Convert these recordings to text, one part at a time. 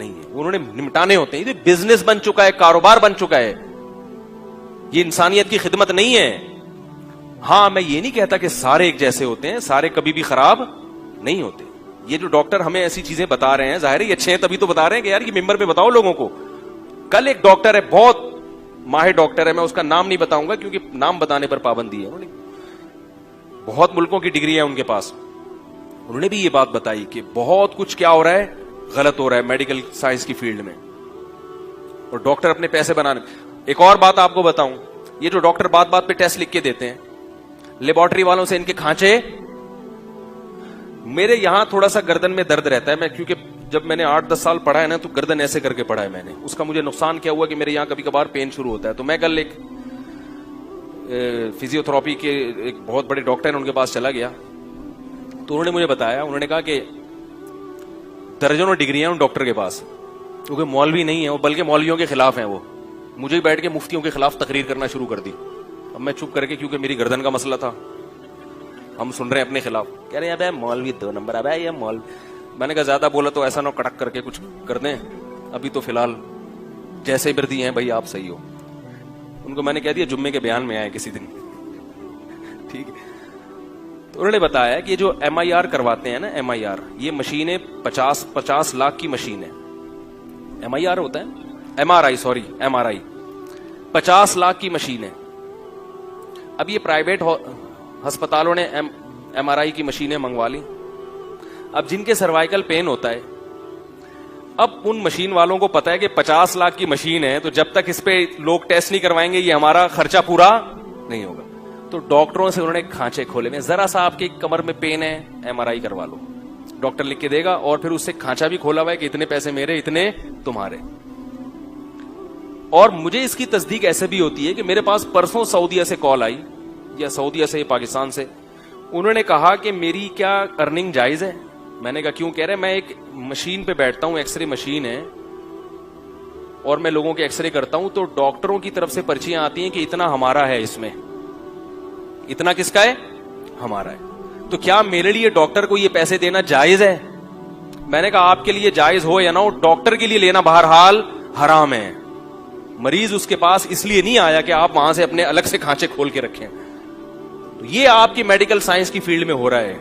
نہیں ہے, انہوں نے نمٹانے ہوتے ہیں. یہ بزنس بن چکا ہے, کاروبار بن چکا ہے, یہ انسانیت کی خدمت نہیں ہے. ہاں میں یہ نہیں کہتا کہ سارے ایک جیسے ہوتے ہیں, سارے کبھی بھی خراب نہیں ہوتے. یہ جو ڈاکٹر ہمیں ایسی چیزیں بتا رہے ہیں, ظاہر ہے یہ اچھے ہیں تبھی تو بتا رہے ہیں کہ یار یہ ممبر پہ بتاؤ لوگوں کو. کل ایک ڈاکٹر ہے, بہت ماہر ڈاکٹر ہے, میں اس کا نام نہیں بتاؤں گا کیونکہ نام بتانے پر پابندی ہے, بہت ملکوں کی ڈگری ہے ان کے پاس. انہوں نے بھی یہ بات بتائی کہ بہت کچھ کیا ہو رہا ہے, غلط ہو رہا ہے میڈیکل سائنس کی فیلڈ میں, اور ڈاکٹر اپنے پیسے بنانے. ایک اور بات آپ کو بتاؤں, یہ جو ڈاکٹر بات بات پہ ٹیسٹ لکھ کے دیتے ہیں, لیبارٹری والوں سے ان کے کھانچے. میرے یہاں تھوڑا سا گردن میں درد رہتا ہے, میں کیونکہ جب میں نے 8-10 سال پڑھا ہے نا تو گردن ایسے کر کے پڑھا ہے میں نے. اس کا مجھے نقصان کیا ہوا کہ میرے یہاں کبھی کبھار پین شروع ہوتا ہے. تو میں کل ایک فزیو تھراپی کے ایک بہت بڑے ڈاکٹر ہیں ان کے پاس چلا گیا, تو انہوں نے مجھے بتایا, انہوں نے کہا کہ درجنوں ڈگری ہیں ان ڈاکٹر کے پاس, کیونکہ مولوی نہیں ہے وہ بلکہ مولویوں کے خلاف ہیں. وہ مجھے بیٹھ کے مفتیوں کے خلاف تقریر کرنا شروع کر دی. اب میں چپ کر کے, کیونکہ میری گردن کا مسئلہ تھا, ہم سن رہے ہیں اپنے خلاف, کہہ رہے ہیں ابے مولوی 2 نمبر, ابے یہ مولوی. میں نے کہا زیادہ بولا تو ایسا نہ کڑک کر کے کچھ کر دیں, ابھی تو فی الحال جیسے بردی ہیں بھائی آپ صحیح ہو. ان کو میں نے کہہ دیا جمعے کے بیان میں آئے کسی دن, ٹھیک ہے. تو انہوں نے بتایا کہ جو MIR کرواتے ہیں نا, MIR یہ مشینیں 50 لاکھ کی مشین ہے. MIR ہوتا ہے MRI 50 لاکھ کی مشین ہے. اب یہ پرائیویٹ ہسپتالوں نے MRI کی مشینیں منگوا لی. اب جن کے سروائیکل پین ہوتا ہے, اب ان مشین والوں کو پتا ہے کہ 50 لاکھ کی مشین ہے, تو جب تک اس پہ لوگ ٹیسٹ نہیں کروائیں گے یہ ہمارا خرچہ پورا نہیں ہوگا. تو ڈاکٹروں سے انہوں نے کھانچے کھولے ہوئے, ذرا سا آپ کے کمر میں پین ہے MRI کروا لو, ڈاکٹر لکھ کے دے گا, اور پھر اس سے کھانچا بھی کھولا ہوا ہے کہ اتنے پیسے میرے اتنے تمہارے. اور مجھے اس کی تصدیق ایسے بھی ہوتی ہے کہ میرے پاس پرسوں سعودیہ سے کال آئی, یا سعودیہ سے پاکستان سے, انہوں نے کہا کہ میری کیا ارننگ جائز ہے. میں نے کہا کیوں؟ کہہ رہے میں ایک مشین پہ بیٹھتا ہوں, ایکس رے مشین ہے, اور میں لوگوں کے ایکس رے کرتا ہوں, تو ڈاکٹروں کی طرف سے پرچیاں آتی ہیں کہ اتنا ہمارا ہے, اس میں اتنا کس کا ہے؟ ہمارا ہے. تو کیا میرے لیے ڈاکٹر کو یہ پیسے دینا جائز ہے؟ میں نے کہا آپ کے لیے جائز ہو یا نہ ہو, ڈاکٹر کے لیے لینا بہرحال حرام ہے. مریض اس کے پاس اس لیے نہیں آیا کہ آپ وہاں سے اپنے الگ سے کھانچے کھول کے رکھیں. تو یہ آپ کی میڈیکل سائنس کی فیلڈ میں ہو رہا ہے,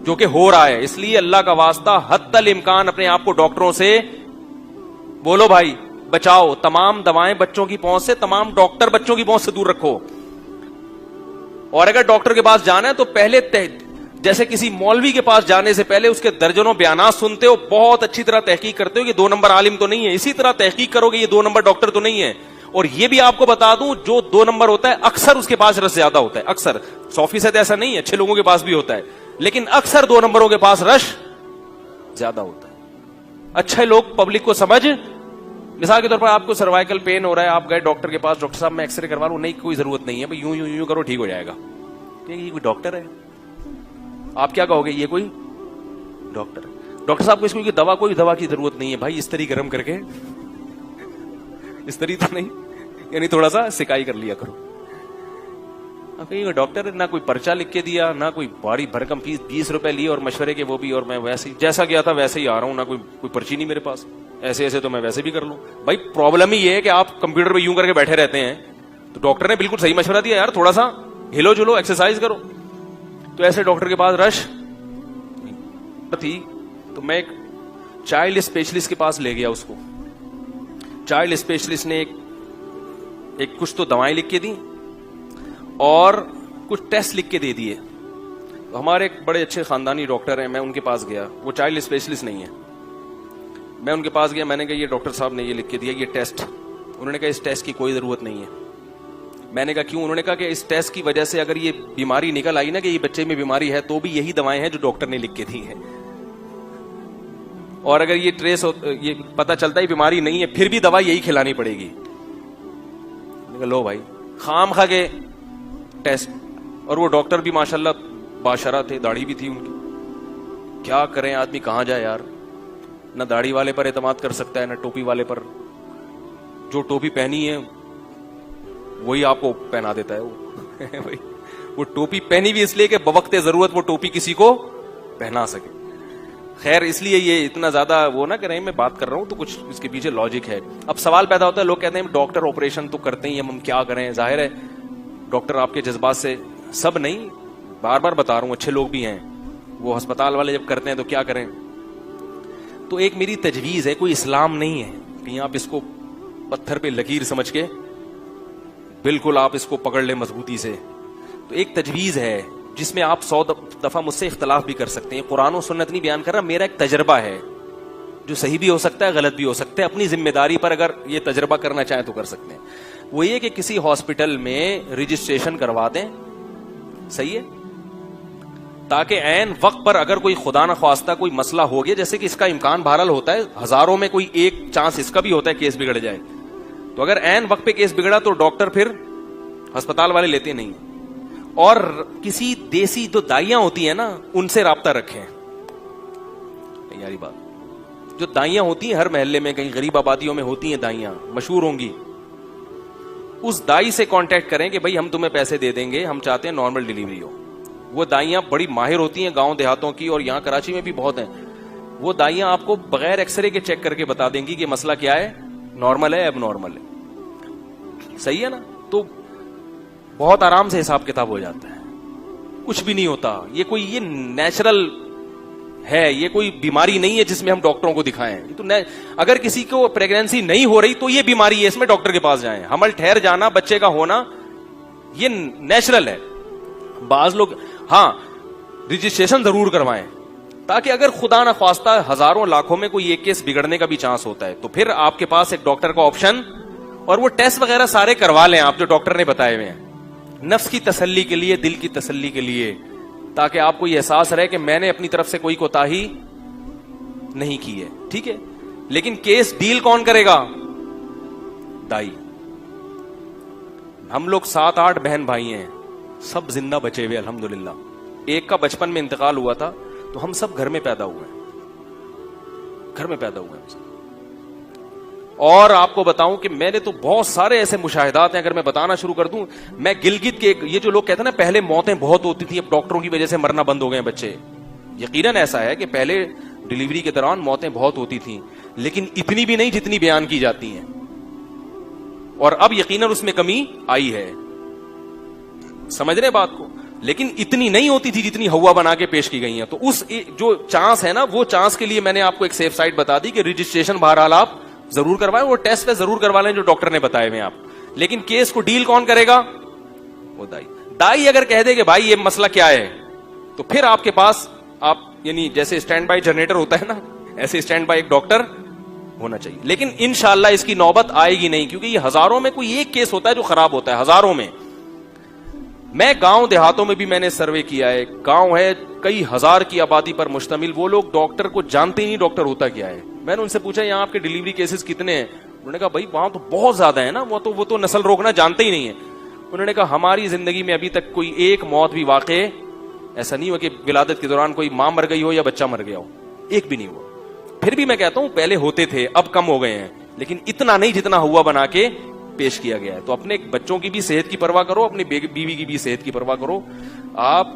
جو کہ ہو رہا ہے. اس لیے اللہ کا واسطہ حتی الامکان اپنے آپ کو ڈاکٹروں سے بولو بھائی بچاؤ. تمام دوائیں بچوں کی پہنچ سے, تمام ڈاکٹر بچوں کی پہنچ سے دور رکھو. اور اگر ڈاکٹر کے پاس جانا ہے تو پہلے جیسے کسی مولوی کے پاس جانے سے پہلے اس کے درجنوں بیانات سنتے ہو, بہت اچھی طرح تحقیق کرتے ہو کہ 2 نمبر عالم تو نہیں ہے, اسی طرح تحقیق کرو گے یہ 2 نمبر ڈاکٹر تو نہیں ہے. اور یہ بھی آپ کو بتا دوں, جو 2 نمبر ہوتا ہے اکثر اس کے پاس رش زیادہ ہوتا ہے. اکثر 100% ایسا نہیں ہے, اچھے لوگوں کے پاس بھی ہوتا ہے, لیکن اکثر 2 نمبروں کے پاس رش زیادہ ہوتا ہے. اچھے لوگ پبلک کو سمجھ, مثال کے طور پر آپ کو سروائیکل پین ہو رہا ہے, آپ گئے ڈاکٹر کے پاس, ڈاکٹر صاحب میں ایکس رے کروا لوں, نہیں کوئی ضرورت نہیں ہے, یوں کرو ٹھیک ہو جائے گا. یہ کوئی ڈاکٹر ہے؟ آپ کیا کہو گے یہ کوئی ڈاکٹر ہے؟ ڈاکٹر صاحب کو اس کو دوا, کوئی دوا کی ضرورت نہیں ہے بھائی, استری گرم کر کے, استری تو نہیں, یعنی تھوڑا سا سکائی کر لیا کرو. آپ کہیں ڈاکٹر نہ کوئی پرچہ لکھ کے دیا, نہ کوئی بڑی بھرکم فیس 20 روپے لی اور مشورے کے وہ بھی, اور میں ویسے جیسا گیا تھا ویسے ہی آ رہا ہوں, نہ کوئی پرچی نہیں میرے پاس, ایسے تو میں ویسے بھی کر لوں. بھائی پرابلم ہی یہ ہے کہ آپ کمپیوٹر پہ یوں کر کے بیٹھے رہتے ہیں, تو ڈاکٹر نے بالکل صحیح مشورہ دیا, یار تھوڑا سا ہلو جلو, ایکسرسائز کرو. تو ایسے ڈاکٹر کے پاس رش تھی. تو میں ایک چائلڈ اسپیشلسٹ کے پاس لے گیا اس کو. چائلڈ اسپیشلسٹ نے ایک کچھ تو دوائیں لکھ کے دی اور کچھ ٹیسٹ لکھ کے دے دیے. ہمارے ایک بڑے اچھے خاندانی ڈاکٹر ہیں, میں ان کے پاس گیا, وہ چائلڈ اسپیشلسٹ نہیں ہے. میں ان کے پاس گیا, میں نے کہا یہ ڈاکٹر صاحب نے یہ لکھ کے دیا, یہ ٹیسٹ. انہوں نے کہا اس ٹیسٹ کی کوئی ضرورت نہیں ہے. میں نے کہا کیوں؟ انہوں نے کہا کہ اس ٹیسٹ کی وجہ سے اگر یہ بیماری نکل آئی نا کہ یہ بچے میں بیماری ہے, تو بھی یہی دوائیں ہیں جو ڈاکٹر نے لکھ کے دی ہیں, اور اگر یہ ٹریس یہ پتا چلتا ہے بیماری نہیں ہے, پھر بھی دوا یہی کھلانی پڑے گی. میں نے کہا لو بھائی, خام خا کے ٹیسٹ. اور وہ ڈاکٹر بھی ماشاءاللہ باشرہ تھے, داڑھی بھی تھی ان کی. کیا کریں آدمی, کہاں جائے یار, نہ داڑھی والے پر اعتماد کر سکتا ہے, نہ ٹوپی والے پر. جو ٹوپی پہنی ہے وہی آپ کو پہنا دیتا ہے. وہ ٹوپی پہنی بھی اس لیے کہ بوقت ضرورت وہ ٹوپی کسی کو پہنا سکے. خیر اس لیے یہ اتنا زیادہ وہ نہ کریں، میں بات کر رہا ہوں تو کچھ اس کے پیچھے لاجک ہے. اب سوال پیدا ہوتا ہے، لوگ کہتے ہیں ڈاکٹر آپریشن تو کرتے ہیں، ہم کیا کریں؟ ظاہر ہے ڈاکٹر آپ کے جذبات سے، سب نہیں، بار بار بتا رہا ہوں، اچھے لوگ بھی ہیں، وہ ہسپتال والے جب کرتے ہیں تو کیا کریں. تو ایک میری تجویز ہے، کوئی اسلام نہیں ہے کہ آپ اس کو پتھر پہ لکیر سمجھ کے بالکل آپ اس کو پکڑ لیں مضبوطی سے. تو ایک تجویز ہے جس میں آپ 100 دفعہ مجھ سے اختلاف بھی کر سکتے ہیں. قرآن و سنت نہیں بیان کر رہا، میرا ایک تجربہ ہے جو صحیح بھی ہو سکتا ہے، غلط بھی ہو سکتا ہے. اپنی ذمہ داری پر اگر یہ تجربہ کرنا چاہیں تو کر سکتے ہیں. وہ یہ کہ کسی ہاسپٹل میں رجسٹریشن کروا دیں، صحیح ہے، تاکہ عین وقت پر اگر کوئی خدا نہ خواستہ کوئی مسئلہ ہو گیا، جیسے کہ اس کا امکان بہرحال ہوتا ہے، ہزاروں میں کوئی ایک چانس اس کا بھی ہوتا ہے کیس بگڑ جائے، تو اگر عین وقت پہ کیس بگڑا تو ڈاکٹر پھر ہسپتال والے لیتے نہیں. اور کسی دیسی جو دائیاں ہوتی ہیں نا، ان سے رابطہ رکھیں. یاری بات، جو دائیاں ہوتی ہیں ہر محلے میں، کہیں غریب آبادیوں میں ہوتی ہیں دائیاں، مشہور ہوں گی، اس دائی سے کانٹیکٹ کریں کہ بھائی ہم تمہیں پیسے دے دیں گے، ہم چاہتے ہیں نارمل ڈیلیوری ہو. وہ دائیاں بڑی ماہر ہوتی ہیں گاؤں دیہاتوں کی، اور یہاں کراچی میں بھی بہت ہیں. وہ دائیاں آپ کو بغیر ایکس رے کے چیک کر کے بتا دیں گی کہ مسئلہ کیا ہے، نارمل ہے اب نارمل ہے. صحیح ہے نا؟ تو بہت آرام سے حساب کتاب ہو جاتا ہے، کچھ بھی نہیں ہوتا. یہ نیچرل ہے، یہ کوئی بیماری نہیں ہے جس میں ہم ڈاکٹروں کو دکھائیں. تو اگر کسی کو پریگنینسی نہیں ہو رہی تو یہ بیماری ہے، اس میں ڈاکٹر کے پاس جائیں. حمل ٹھہر جانا، بچے کا ہونا، یہ نیچرل ہے. بعض لوگ ہاں رجسٹریشن ضرور کروائیں، تاکہ اگر خدا نہ خواستہ ہزاروں لاکھوں میں کوئی ایک کیس بگڑنے کا بھی چانس ہوتا ہے تو پھر آپ کے پاس ایک ڈاکٹر کا آپشن، اور وہ ٹیسٹ وغیرہ سارے کروا لیں آپ جو ڈاکٹر نے بتائے ہوئے ہیں، نفس کی تسلی کے لیے، دل کی تسلی کے لیے، تاکہ آپ کو یہ احساس رہے کہ میں نے اپنی طرف سے کوئی کوتاہی نہیں کی ہے. ٹھیک ہے، لیکن کیس ڈیل کون کرے گا؟ دائی. ہم لوگ 7-8 بہن بھائی ہیں، سب زندہ بچے ہوئے الحمدللہ. ایک کا بچپن میں انتقال ہوا تھا، تو ہم سب گھر میں پیدا ہوئے ہیں. اور آپ کو بتاؤں کہ میں نے تو بہت سارے ایسے مشاہدات ہیں، اگر میں بتانا شروع کر دوں. میں گلگت کے، یہ جو لوگ کہتے ہیں نا پہلے موتیں بہت ہوتی تھیں، اب ڈاکٹروں کی وجہ سے مرنا بند ہو گئے بچے، یقیناً ایسا ہے کہ پہلے ڈیلیوری کے دوران موتیں بہت ہوتی تھیں، لیکن اتنی بھی نہیں جتنی بیان کی جاتی ہیں. اور اب یقیناً اس میں کمی آئی ہے، سمجھ رہے بات کو، لیکن اتنی نہیں ہوتی تھی جتنی ہوا بنا کے پیش کی گئی ہیں. تو اس جو چانس ہے نا، وہ چانس کے لیے میں نے آپ کو ایک سیف سائٹ بتا دی کہ رجسٹریشن بہرحال آپ ضرور کروائیں، وہ ٹیسٹ پہ ضرور کروا لیں جو ڈاکٹر نے بتائے ہوئے آپ. لیکن کیس کو ڈیل کون کرے گا؟ وہ دائی اگر کہہ دے کہ بھائی یہ مسئلہ کیا ہے، تو پھر آپ کے پاس آپ یعنی جیسے اسٹینڈ بائی جنریٹر ہوتا ہے نا، ایسے اسٹینڈ بائی ایک ڈاکٹر ہونا چاہیے. لیکن انشاءاللہ اس کی نوبت آئے گی نہیں، کیونکہ یہ ہزاروں میں کوئی ایک کیس ہوتا ہے جو خراب ہوتا ہے، ہزاروں میں. میں گاؤں دیہاتوں میں بھی میں نے سروے کیا ہے، گاؤں ہے کئی ہزار کی آبادی پر مشتمل، وہ لوگ ڈاکٹر کو جانتے ہی نہیں ڈاکٹر ہوتا کیا ہے. میں نے ان سے پوچھا یہاں آپ کے ڈیلیوری کیسز کتنے ہیں؟ انہوں نے کہا بھائی وہاں تو بہت زیادہ ہے نا، وہ تو نسل روکنا جانتے ہی نہیں ہے. انہوں نے کہا ہماری زندگی میں ابھی تک کوئی ایک موت بھی واقع ایسا نہیں ہوا کہ ولادت کے دوران کوئی ماں مر گئی ہو یا بچہ مر گیا ہو، ایک بھی نہیں ہوا. پھر بھی میں کہتا ہوں پہلے ہوتے تھے، اب کم ہو گئے ہیں، لیکن اتنا نہیں جتنا ہوا بنا کے پیش کیا گیا ہے. تو اپنے بچوں کی بھی صحت کی پرواہ کرو، اپنی بیوی کی بھی صحت کی پرواہ کرو. آپ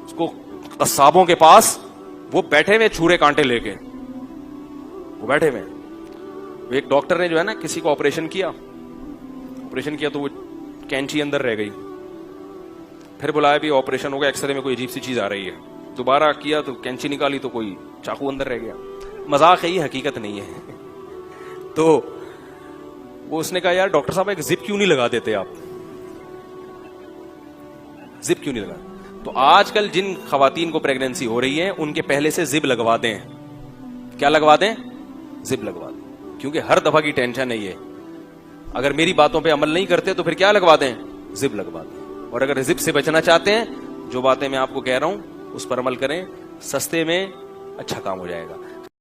اس کو قصابوں کے پاس وہ بیٹھے ہوئے چھورے کانٹے لے کے، وہ بیٹھے ہوئے. ایک ڈاکٹر نے جو ہے نا کسی کو آپریشن کیا تو وہ کینچی اندر رہ گئی، پھر بلایا بھی آپریشن ہو گیا، ایکس رے میں کوئی عجیب سی چیز آ رہی ہے، دوبارہ کیا تو کینچی نکالی تو کوئی چاقو اندر رہ گیا. مذاق ہے، یہ حقیقت نہیں ہے. تو وہ اس نے کہا یار ڈاکٹر صاحب ایک زپ کیوں نہیں لگا دیتے آپ، زپ کیوں نہیں لگا. تو آج کل جن خواتین کو پریگنینسی ہو رہی ہے ان کے پہلے سے زب لگوا دیں. کیا لگوا دیں؟ زب لگوا دیں، کیونکہ ہر دفعہ کی ٹینشن ہے یہ. اگر میری باتوں پہ عمل نہیں کرتے تو پھر کیا لگوا دیں؟ زب لگوا دیں. اور اگر زب سے بچنا چاہتے ہیں، جو باتیں میں آپ کو کہہ رہا ہوں اس پر عمل کریں، سستے میں اچھا کام ہو جائے گا.